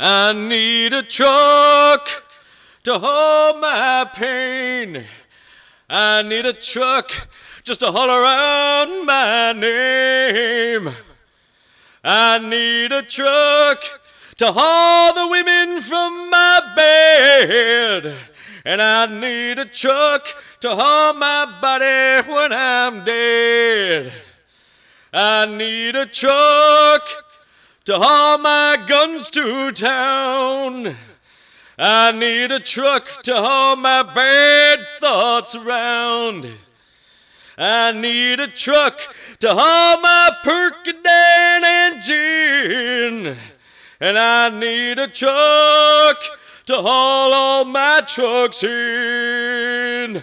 I need a truck to hold my pain. I need a truck just to haul around my name. I need a truck to haul the women from my bed. And I need a truck to haul my body when I'm dead. I need a truck to haul my guns to town. I need a truck to haul my bad thoughts around. I need a truck to haul my Percodan and gin. And I need a truck to haul all my trucks in.